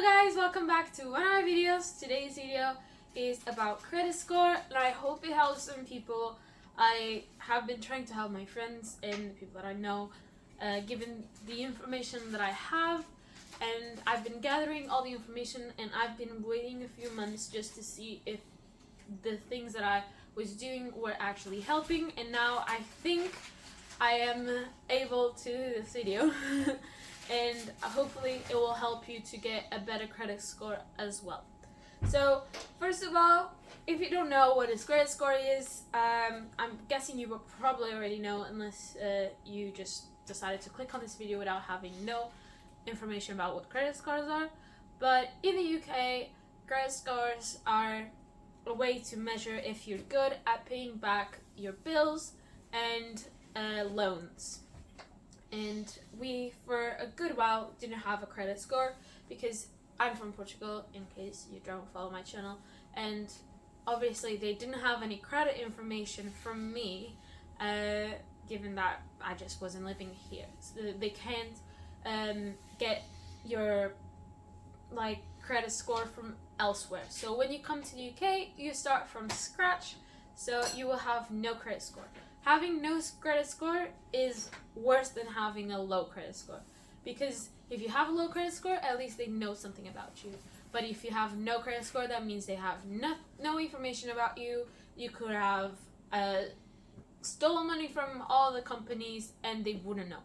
Hello guys, welcome back to one of my videos. Today's video is about credit score and I hope it helps some people. I have been trying to help my friends and the people that I know given the information that I have, and I've been gathering all the information and I've been waiting a few months just to see if the things that I was doing were actually helping, and now I think I am able to do this video and hopefully it will help you to get a better credit score as well. So first of all, if you don't know what a credit score is, I'm guessing you will probably already know unless you just decided to click on this video without having no information about what credit scores are. But in the UK, credit scores are a way to measure if you're good at paying back your bills and loans. And we, for a good while, didn't have a credit score because I'm from Portugal, in case you don't follow my channel, and obviously they didn't have any credit information from me, given that I just wasn't living here. So they can't get your credit score from elsewhere. So when you come to the UK, you start from scratch, so you will have no credit score. Having no credit score is worse than having a low credit score, because if you have a low credit score, at least they know something about you. But if you have no credit score, that means they have no information about you. You could have stolen money from all the companies and they wouldn't know.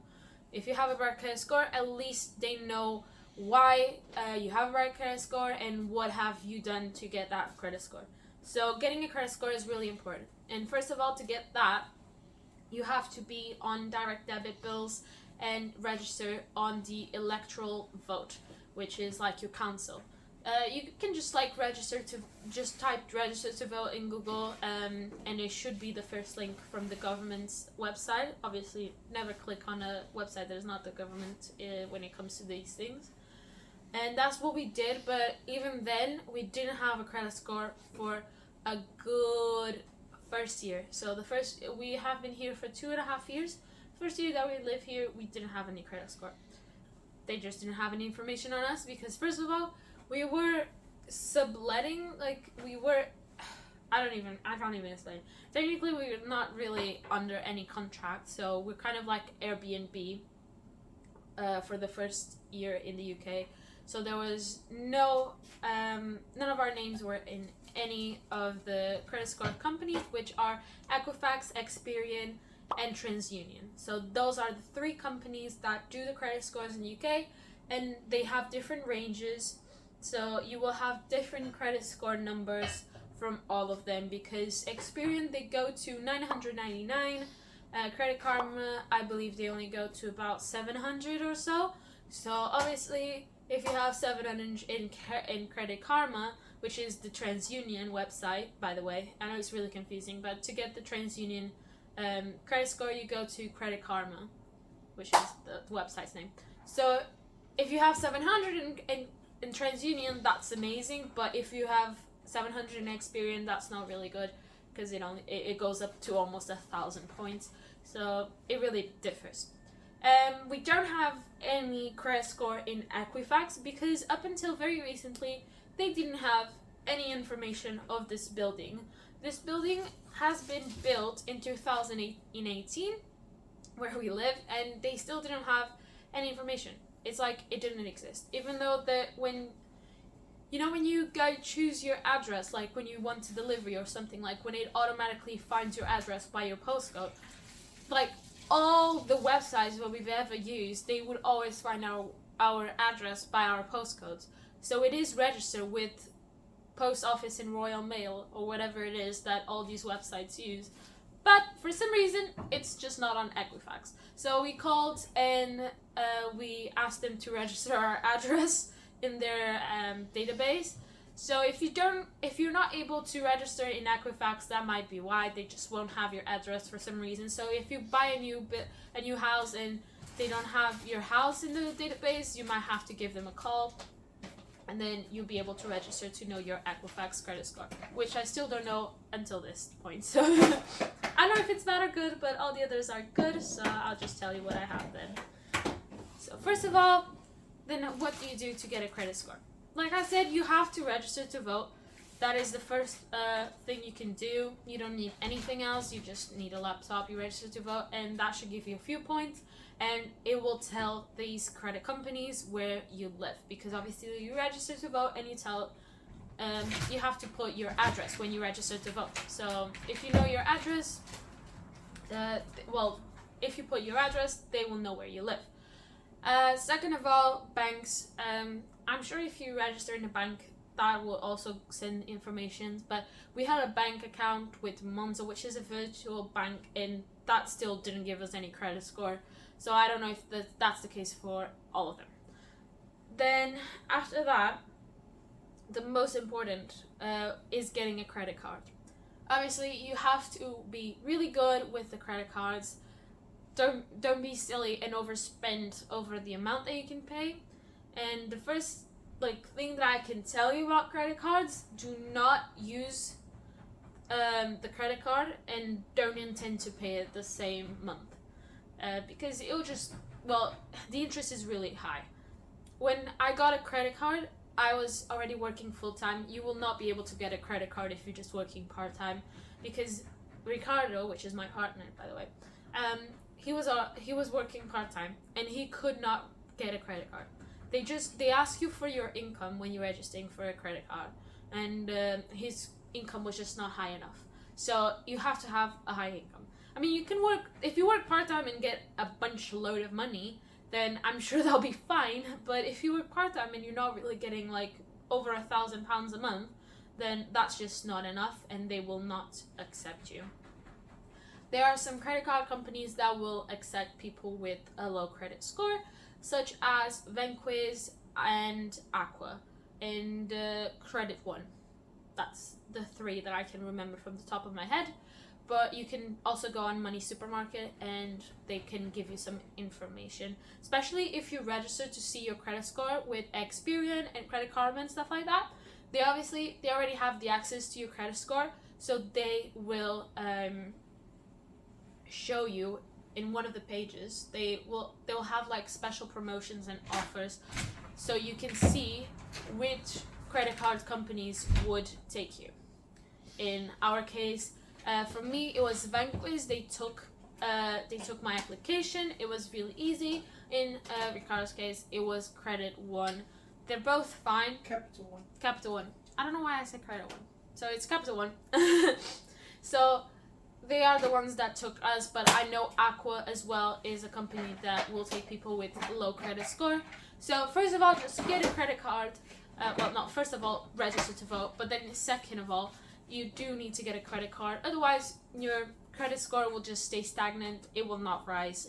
If you have a bad credit score, at least they know why you have a bad credit score and what have you done to get that credit score. So getting a credit score is really important. And first of all, to get that, you have to be on direct debit bills and register on the electoral vote, which is like your council. You can just register to type register to vote in Google, and it should be the first link from the government's website. Obviously, never click on a website that is not the government when it comes to these things. And that's what we did, but even then, we didn't have a credit score for a good first year. So we have been here for 2.5 years. First year that we live here, we didn't have any credit score. They just didn't have any information on us because, first of all, we were subletting. I can't even explain. Technically, we were not really under any contract, so we're kind of like Airbnb for the first year in the UK. So there was none of our names were in any of the credit score companies, which are Equifax, Experian, and TransUnion. So those are the 3 companies that do the credit scores in the UK, and they have different ranges. So you will have different credit score numbers from all of them, because Experian, they go to 999, Credit Karma, I believe they only go to about 700 or so. So obviously, if you have 700 in Credit Karma, which is the TransUnion website, by the way, I know it's really confusing, but to get the TransUnion credit score, you go to Credit Karma, which is the website's name. So if you have 700 in TransUnion, that's amazing, but if you have 700 in Experian, that's not really good, because it goes up to almost 1,000 points, so it really differs. We don't have any credit score in Equifax because up until very recently, they didn't have any information of this building. This building has been built in 2018, where we live, and they still didn't have any information. It's like it didn't exist. Even though when you go choose your address, like when you want to delivery or something, like when it automatically finds your address by your postcode, like all the websites that we've ever used, they would always find our address by our postcodes. So it is registered with Post Office and Royal Mail or whatever it is that all these websites use. But for some reason, it's just not on Equifax. So we called and we asked them to register our address in their database. So if you're not able to register in Equifax, that might be why. They just won't have your address for some reason. So if you buy a new house and they don't have your house in the database, you might have to give them a call, and then you'll be able to register to know your Equifax credit score, which I still don't know until this point. So I don't know if it's bad or good, but all the others are good, so I'll just tell you what I have then. So first of all, then what do you do to get a credit score? like I said, you have to register to vote. That is the first thing you can do. You don't need anything else. You just need a laptop. You register to vote, and that should give you a few points. And it will tell these credit companies where you live, because obviously you register to vote, and you have to put your address when you register to vote. So if you know your address, if you put your address, they will know where you live. Second of all, banks. I'm sure if you register in a bank, that will also send information, but we had a bank account with Monzo, which is a virtual bank, and that still didn't give us any credit score. So I don't know if that's the case for all of them. Then after that, the most important is getting a credit card. Obviously, you have to be really good with the credit cards. Don't be silly and overspend over the amount that you can pay. And the first thing that I can tell you about credit cards: do not use the credit card and don't intend to pay it the same month, because it'll just, the interest is really high. When I got a credit card, I was already working full-time. You will not be able to get a credit card if you're just working part-time, because Ricardo, which is my partner, by the way, he was working part-time and he could not get a credit card. They ask you for your income when you're registering for a credit card, and his income was just not high enough. So you have to have a high income. I mean, you can work, if you work part-time and get a load of money, then I'm sure that'll be fine. But if you work part-time and you're not really getting over £1,000 a month, then that's just not enough, and they will not accept you. There are some credit card companies that will accept people with a low credit score, such as Vanquish and Aqua and Credit One. That's the three that I can remember from the top of my head. But you can also go on Money Supermarket and they can give you some information, especially if you register to see your credit score with Experian and Credit Karma and stuff like that. They already have the access to your credit score, so they will show you in one of the pages. They'll have special promotions and offers, so you can see which credit card companies would take you. In our case, for me, it was Vanquish. They took my application. It was really easy. In Ricardo's case, it was Credit One. They're both fine. Capital One. I don't know why I said Credit One. So it's Capital One. So they are the ones that took us, but I know Aqua as well is a company that will take people with low credit score. So first of all, just get a credit card. First of all, register to vote, but then second of all, you do need to get a credit card. Otherwise, your credit score will just stay stagnant. It will not rise.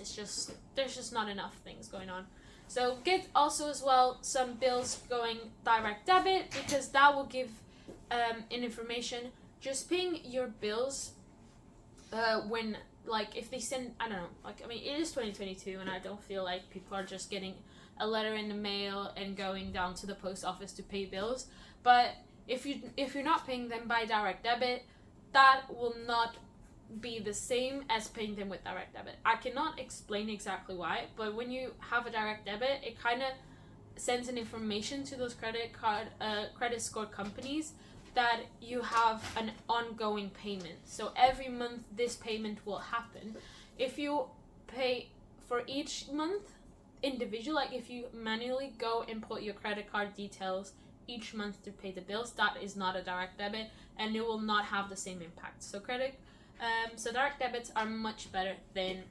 There's just not enough things going on. So get also as well some bills going direct debit, because that will give an information. Just paying your bills when if they send, I don't know, it is 2022 and I don't feel like people are just getting a letter in the mail and going down to the post office to pay bills. But if you're not paying them by direct debit, that will not be the same as paying them with direct debit. I cannot explain exactly why, but when you have a direct debit, it kind of sends an information to those credit score companies that you have an ongoing payment. So every month this payment will happen. If you pay for each month individual, if you manually go and put your credit card details each month to pay the bills, that is not a direct debit and it will not have the same impact. So direct debits are much better than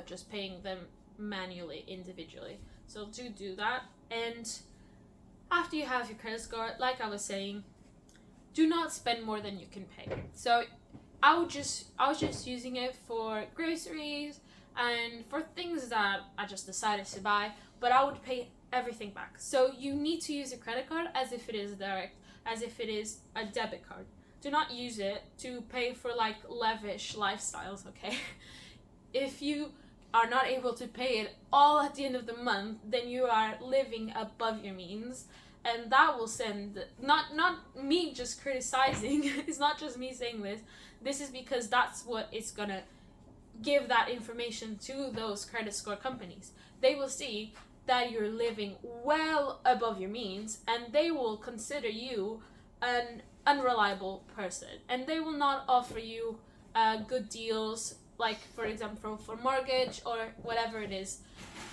just paying them manually individually. So do that. And after you have your credit score, like I was saying, do not spend more than you can pay. So I was just using it for groceries and for things that I just decided to buy, but I would pay everything back. So you need to use a credit card as if it is direct, as if it is a debit card. Do not use it to pay for lavish lifestyles, okay? If you are not able to pay it all at the end of the month, then you are living above your means, and that will send, not me just criticizing, it's not just me saying this is because that's what it's gonna give that information to those credit score companies. They will see that you're living well above your means, and they will consider you an unreliable person, and they will not offer you good deals, like for example for mortgage or whatever it is,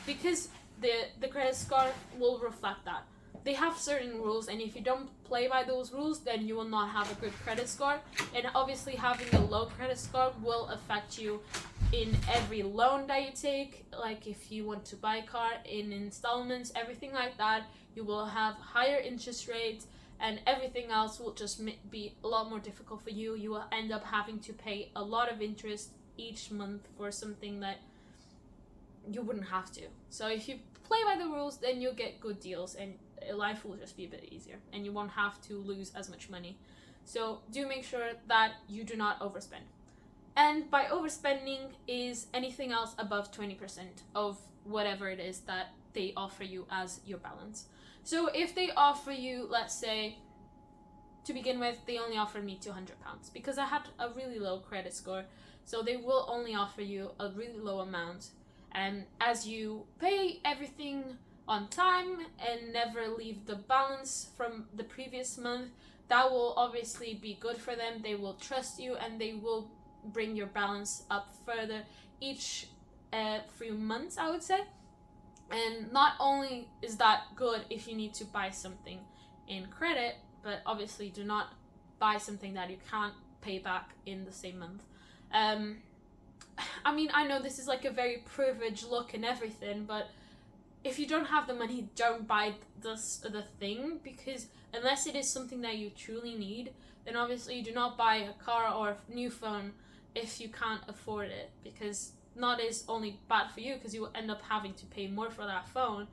because the credit score will reflect that. They have certain rules, and if you don't play by those rules, then you will not have a good credit score. And obviously having a low credit score will affect you in every loan that you take, like if you want to buy a car in installments, everything like that. You will have higher interest rates, and everything else will just be a lot more difficult for you. You will end up having to pay a lot of interest each month for something that you wouldn't have to. So if you play by the rules, then you'll get good deals, and life will just be a bit easier, and you won't have to lose as much money. So do make sure that you do not overspend. And by overspending is anything else above 20% of whatever it is that they offer you as your balance. So if they offer you, let's say, to begin with, they only offered me £200 because I had a really low credit score. So they will only offer you a really low amount. And as you pay everything on time and never leave the balance from the previous month, that will obviously be good for them. They will trust you, and they will bring your balance up further each few months, I would say. And not only is that good if you need to buy something in credit, but obviously do not buy something that you can't pay back in the same month. I mean, I know this is like a very privileged look and everything, but if you don't have the money, don't buy the thing, because unless it is something that you truly need, then obviously you do not buy a car or a new phone if you can't afford it, because not is only bad for you because you will end up having to pay more for that phone,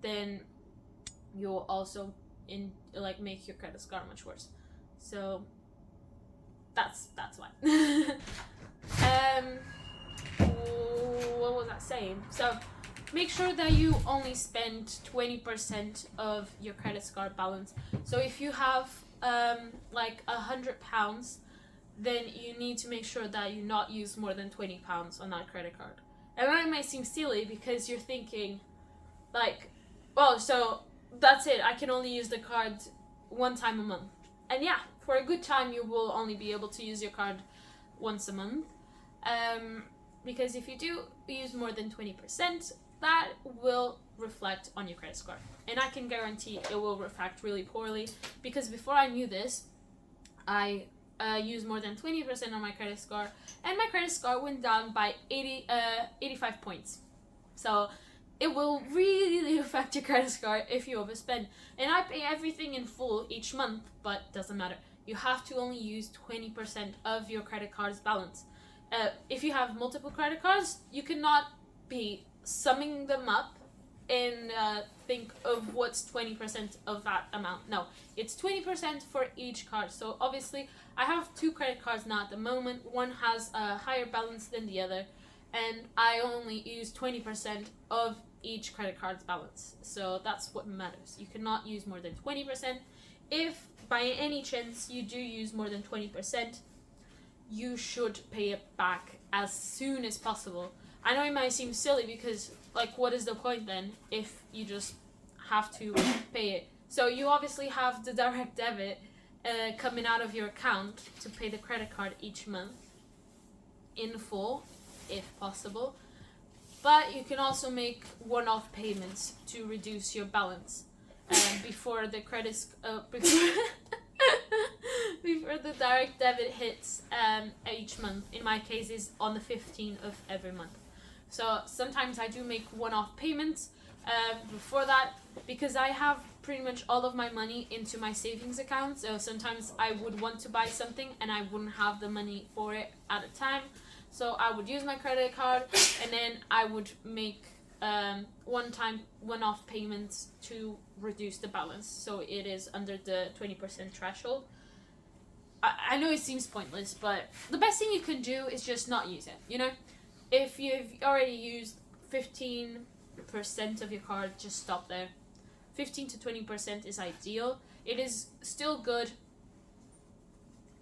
then you'll also make your credit score much worse. So that's why. What was I saying? So make sure that you only spend 20% of your credit score balance. So if you have like £100, then you need to make sure that you not use more than £20 on that credit card. And that might seem silly because you're thinking like, well, so that's it, I can only use the card one time a month. And yeah, for a good time you will only be able to use your card once a month, because if you do use more than 20%, that will reflect on your credit score, and I can guarantee it will reflect really poorly, because before I knew this, I used more than 20% on my credit score, and my credit score went down by 85 points. So it will really affect your credit score if you overspend. And I pay everything in full each month, but doesn't matter. You have to only use 20% of your credit card's balance. If you have multiple credit cards, you cannot be summing them up and think of what's 20% of that amount. No, it's 20% for each card. So obviously I have 2 credit cards now at the moment. One has a higher balance than the other, and I only use 20% of each credit card's balance. So that's what matters. You cannot use more than 20%. If by any chance you do use more than 20%, you should pay it back as soon as possible. I know it might seem silly because, like, what is the point then if you just have to pay it? So you obviously have the direct debit coming out of your account to pay the credit card each month in full, if possible. But you can also make one-off payments to reduce your balance before the before the direct debit hits each month. In my case, is on the 15th of every month. So sometimes I do make one-off payments before that, because I have pretty much all of my money into my savings account. So sometimes I would want to buy something and I wouldn't have the money for it at a time. So I would use my credit card, and then I would make one-off payments to reduce the balance, so it is under the 20% threshold. I know it seems pointless, but the best thing you can do is just not use it, you know? If you've already used 15% of your card, just stop there. 15 to 20% is ideal. It is still good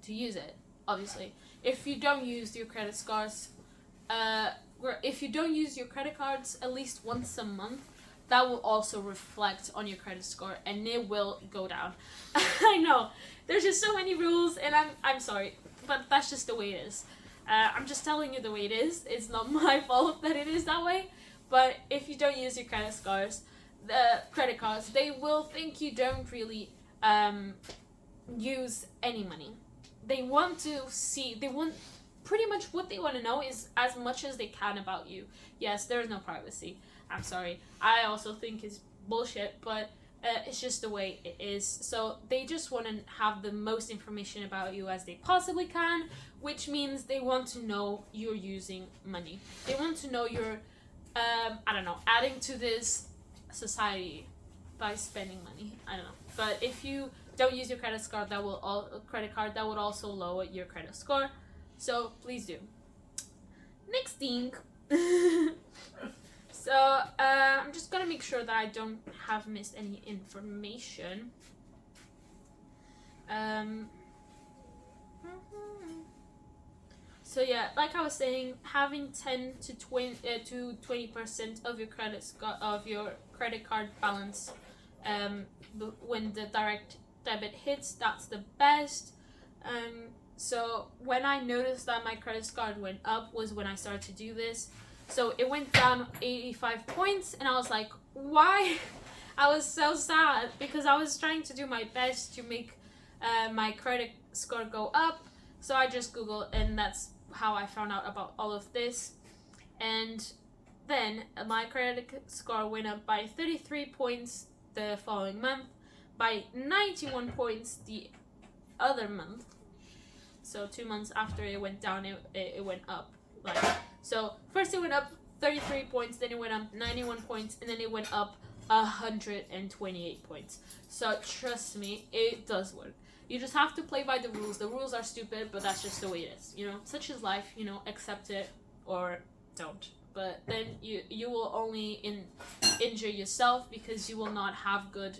to use it, obviously. If you don't use your credit scores if you don't use your credit cards at least once a month, that will also reflect on your credit score and it will go down. I know there's just so many rules, and I'm sorry, but that's just the way it is. I'm just telling you the way it is. It's not my fault that it is that way. But if you don't use your credit cards, they will think you don't really use any money. They want pretty much what they want to know is as much as they can about you. Yes, there is no privacy. I'm sorry. I also think it's bullshit, but it's just the way it is. So they just want to have the most information about you as they possibly can, which means they want to know you're using money. They want to know you're, adding to this society by spending money. I don't know. But if you don't use your credit card, that would also lower your credit score. So please do. Next thing. So I'm just gonna make sure that I don't have missed any information. So yeah, like I was saying, having 10 to 20% of your credit card balance when the direct debit hits, that's the best. So when I noticed that my credit card went up was when I started to do this. So it went down 85 points and I was like, why? I was so sad because I was trying to do my best to make my credit score go up. So I just Googled, and that's how I found out about all of this. And then my credit score went up by 33 points the following month, by 91 points the other month. So 2 months after it went down, it went up. So first it went up 33 points, then it went up 91 points, and then it went up 128 points. So trust me, it does work. You just have to play by the rules. The rules are stupid, but that's just the way it is. Such is life. Accept it or don't. But then you will only injure yourself because you will not have good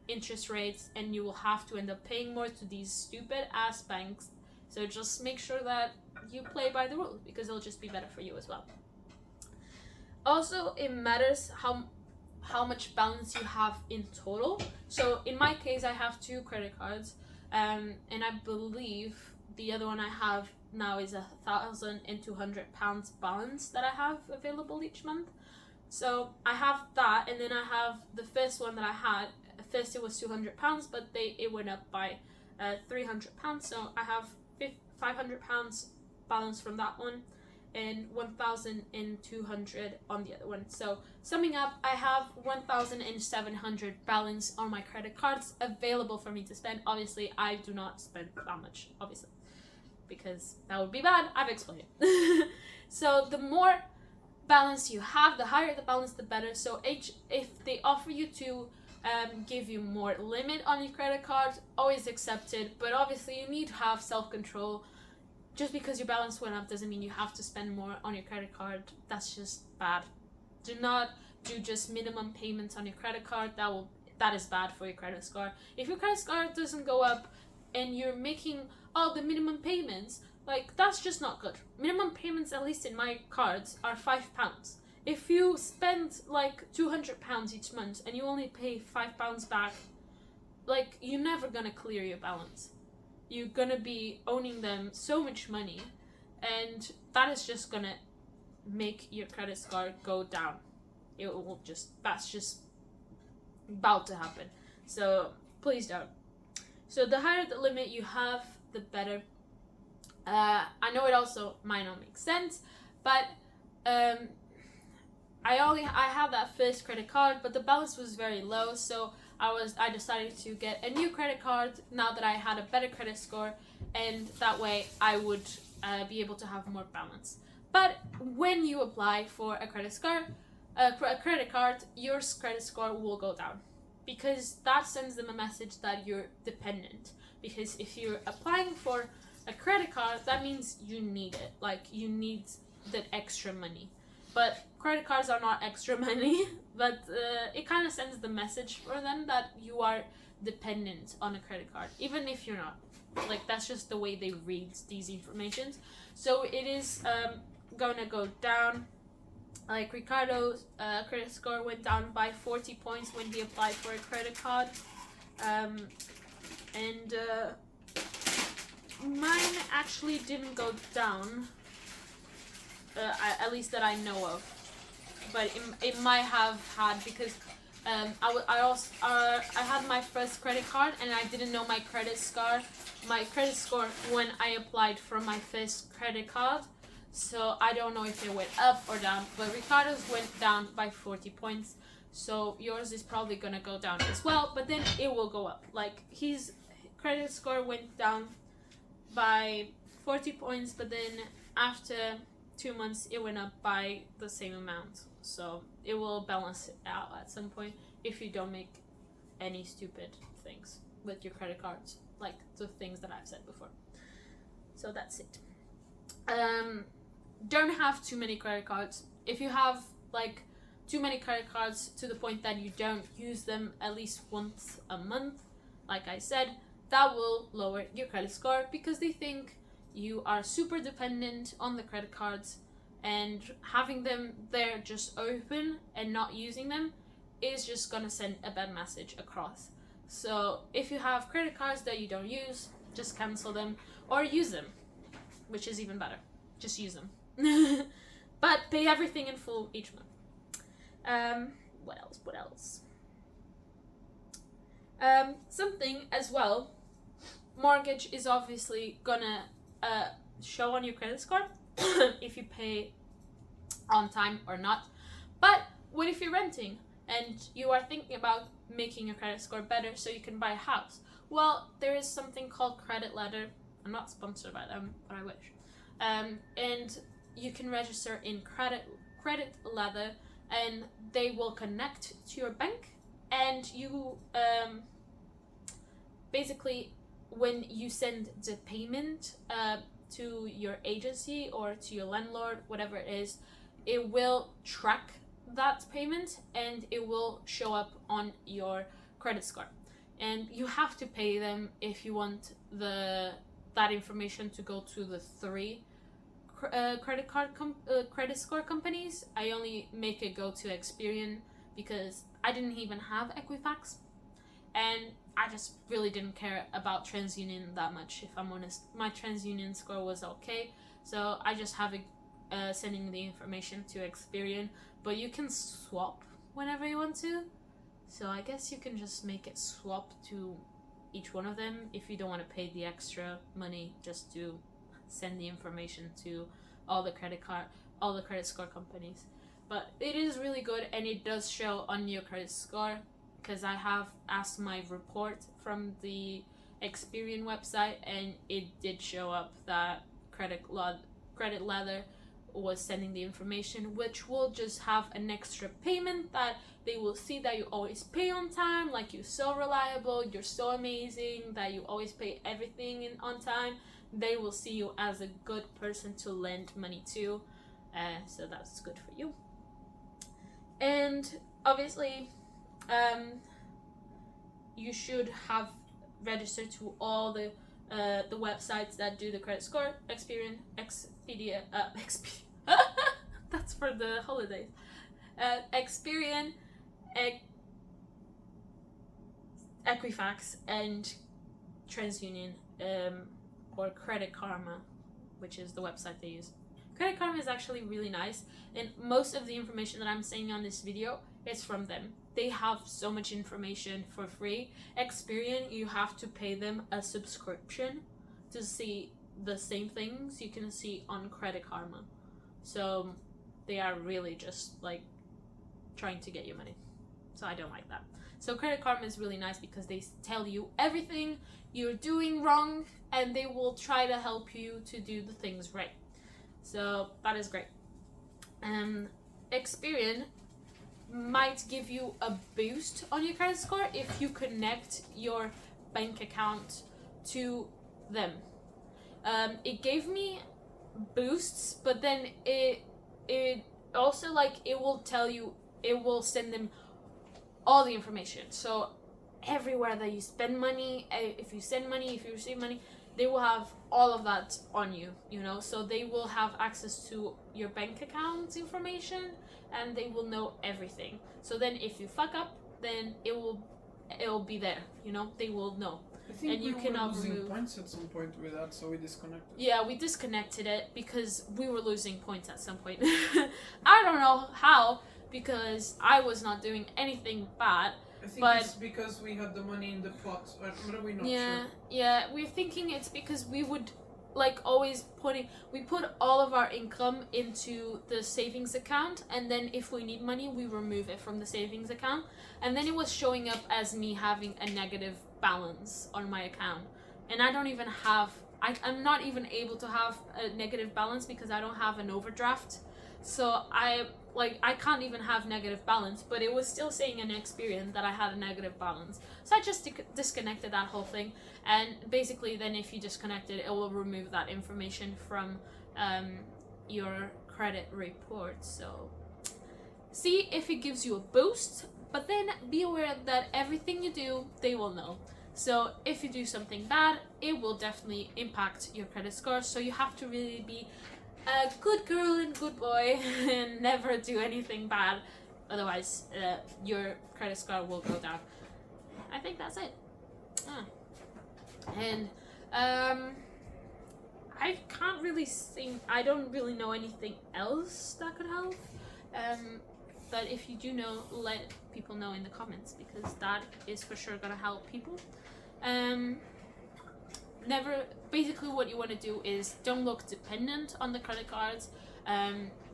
interest rates, and you will have to end up paying more to these stupid ass banks. So just make sure that you play by the rules because it'll just be better for you as well. Also, it matters how much balance you have in total. So in my case, I have 2 credit cards, and I believe the other one I have now is £1,200 balance that I have available each month. So I have that, and then I have the first one that I had. First it was £200, but it went up by £300. So I have £500 balance from that one, and 1,200 on the other one. So summing up, I have 1,700 balance on my credit cards available for me to spend. Obviously, I do not spend that much, obviously, because that would be bad. I've explained it. So the more balance you have, the higher the balance, the better. So if they offer you to give you more limit on your credit card, always accept it. But obviously, you need to have self-control. Just because your balance went up doesn't mean you have to spend more on your credit card. That's just bad. Do not do just minimum payments on your credit card. That is bad for your credit score. If your credit score doesn't go up and you're making all the minimum payments, that's just not good. Minimum payments, at least in my cards, are £5. If you spend £200 each month and you only pay £5 back, you're never gonna clear your balance. You're gonna be owning them so much money, and that is just gonna make your credit score go down. That's just about to happen. So please don't. So the higher the limit you have, the better. I know it also might not make sense, but I had that first credit card, but the balance was very low, so I decided to get a new credit card now that I had a better credit score, and that way I would be able to have more balance. But when you apply for a credit card, your credit score will go down, because that sends them a message that you're dependent. Because if you're applying for a credit card, that means you need it. You need that extra money. But credit cards are not extra money, but it kind of sends the message for them that you are dependent on a credit card, even if you're not. That's just the way they read these informations. So it is gonna go down. Like Ricardo's credit score went down by 40 points when he applied for a credit card. And mine actually didn't go down, at least that I know of. But it might have had, because I had my first credit card and I didn't know my credit score when I applied for my first credit card. So I don't know if it went up or down, but Ricardo's went down by 40 points. So yours is probably gonna go down as well, but then it will go up. Like his credit score went down by 40 points, but then after 2 months it went up by the same amount. So it will balance it out at some point if you don't make any stupid things with your credit cards, like the things that I've said before. So that's it. Don't have too many credit cards. If you have like too many credit cards to the point that you don't use them at least once a month, like I said, that will lower your credit score, because they think you are super dependent on the credit cards, and having them there just open and not using them is just gonna send a bad message across. So if you have credit cards that you don't use, just cancel them or use them, which is even better. Just use them. But pay everything in full each month. What else? Something as well, mortgage is obviously gonna show on your credit score if you pay on time or not. But what if you're renting and you are thinking about making your credit score better so you can buy a house? Well, there is something called {ᵒᵉᵉᵘ. I'm not sponsored by them, but I wish. And you can register in {ᵒᵒᵉ], and they will connect to your bank, and you basically, when you send the payment to your agency or to your landlord, whatever it is, it will track that payment and it will show up on your credit score. And you have to pay them if you want that information to go to the 3 credit score companies. I only make it go to Experian because I didn't even have Equifax, and I just really didn't care about TransUnion that much, if I'm honest. My TransUnion score was okay, so I just have it sending the information to Experian. But you can swap whenever you want to, so I guess you can just make it swap to each one of them if you don't want to pay the extra money just to send the information to all the credit score companies. But it is really good, and it does show on your credit score, because I have asked my report from the Experian website, and it did show up that {ᵒᵒᵒ} was sending the information, which will just have an extra payment that they will see that you always pay on time, like you're so reliable, you're so amazing, that you always pay everything on time. They will see you as a good person to lend money to, so that's good for you. And obviously, you should have registered to all the websites that do the credit score: Experian, Expedia, that's for the holidays. Experian, Equifax, and TransUnion, or Credit Karma, which is the website they use. Credit Karma is actually really nice, and most of the information that I'm saying on this video is from them. They have so much information for free. Experian, you have to pay them a subscription to see the same things you can see on Credit Karma. So they are really just like trying to get your money. So I don't like that. So Credit Karma is really nice because they tell you everything you're doing wrong, and they will try to help you to do the things right. So that is great. Experian might give you a boost on your credit score if you connect your bank account to them. It gave me boosts, but then it also, like, it will tell you, it will send them all the information. So everywhere that you spend money, if you send money, if you receive money, they will have all of that on you, you know, so they will have access to your bank account information and they will know everything. So then if you fuck up, then it will be there, you know, they will know. I think and we you were cannot losing remove points at some point with that, so we disconnected. Yeah, we disconnected it because we were losing points at some point. I don't know how, because I was not doing anything bad. I think but it's because we had the money in the pot, or are we not yeah, sure? Yeah, we're thinking it's because we would like always we put all of our income into the savings account, and then if we need money we remove it from the savings account, and then it was showing up as me having a negative balance on my account, and I don't even have I'm not even able to have a negative balance because I don't have an overdraft. So I can't even have negative balance, but it was still saying in Experian that I had a negative balance. So I just disconnected that whole thing, and basically then if you disconnect it, it will remove that information from your credit report. So see if it gives you a boost, but then be aware that everything you do, they will know. So if you do something bad, it will definitely impact your credit score. So you have to really be a good girl and good boy and never do anything bad, otherwise your credit score will go down. I think that's it. And I can't really think, I don't really know anything else that could help, but if you do know, let people know in the comments, because that is for sure gonna help people. Basically what you want to do is don't look dependent on the credit cards,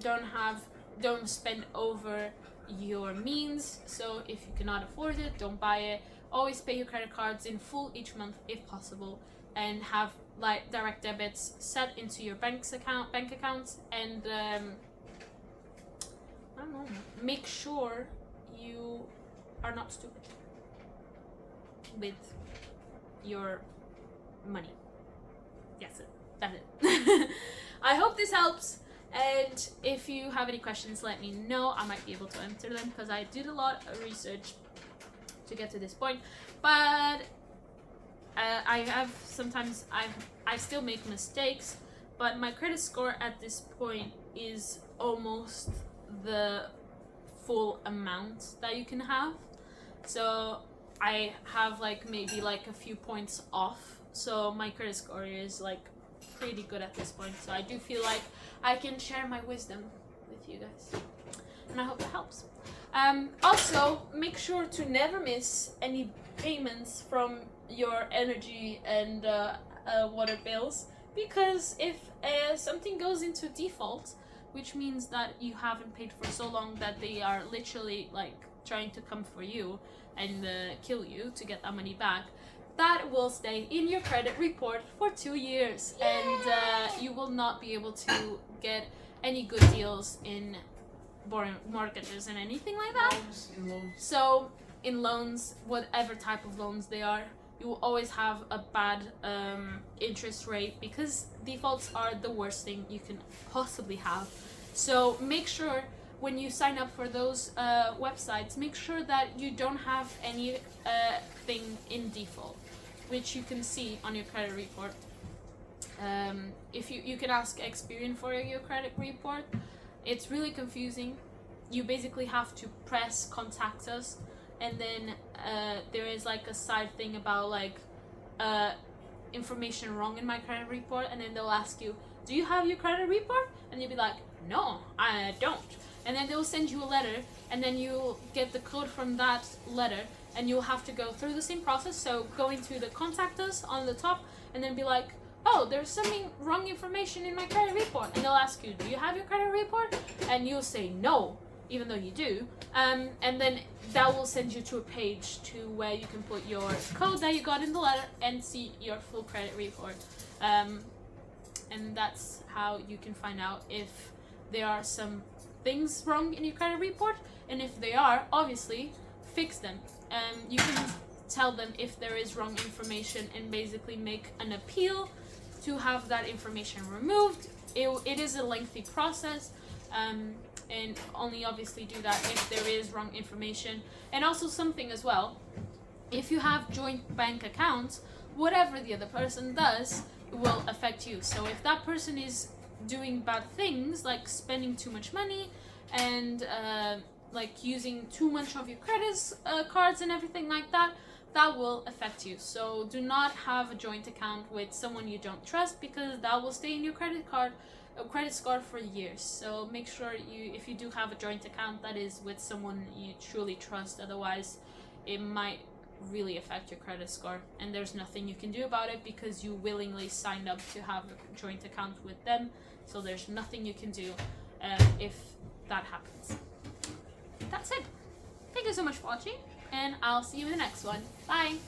don't spend over your means. So if you cannot afford it, don't buy it. Always pay your credit cards in full each month if possible, and have like direct debits set into your bank accounts, and I don't know, make sure you are not stupid with your money. Yes, that's it. I hope this helps, and if you have any questions, let me know. I might be able to answer them because I did a lot of research to get to this point, but I still make mistakes, but my credit score at this point is almost the full amount that you can have. So I have like maybe like a few points off. So my credit score is like pretty good at this point. So I do feel like I can share my wisdom with you guys, and I hope it helps. Also, make sure to never miss any payments from your energy and water bills, because if something goes into default, which means that you haven't paid for so long that they are literally like trying to come for you and kill you to get that money back, that will stay in your credit report for 2 years. Yay! And you will not be able to get any good deals in mortgages and anything like that. Loans. So in loans, whatever type of loans they are, you will always have a bad interest rate, because defaults are the worst thing you can possibly have. So make sure when you sign up for those websites, make sure that you don't have any thing in default, which you can see on your credit report. If you can ask Experian for your credit report. It's really confusing. You basically have to press contact us, and then there is like a side thing about like information wrong in my credit report, and then they'll ask you, do you have your credit report? And you'll be like, no, I don't. And then they'll send you a letter, and then you'll get the code from that letter, and you'll have to go through the same process. So go into the contact us on the top, and then be like, oh, there's something wrong information in my credit report. And they'll ask you, do you have your credit report? And you'll say no, even though you do. And then that will send you to a page to where you can put your code that you got in the letter and see your full credit report. And that's how you can find out if there are some things wrong in your credit report, and if they are, obviously fix them. You can tell them if there is wrong information and basically make an appeal to have that information removed. It is a lengthy process, and only obviously do that if there is wrong information. And also something as well, if you have joint bank accounts, whatever the other person does will affect you. So if that person is doing bad things like spending too much money and like using too much of your credit cards and everything like that, that will affect you. So do not have a joint account with someone you don't trust, because that will stay in your credit score for years. So make sure if you do have a joint account, that is with someone you truly trust. Otherwise it might really affect your credit score, and there's nothing you can do about it because you willingly signed up to have a joint account with them. So there's nothing you can do if that happens. That's it. Thank you so much for watching, and I'll see you in the next one. Bye!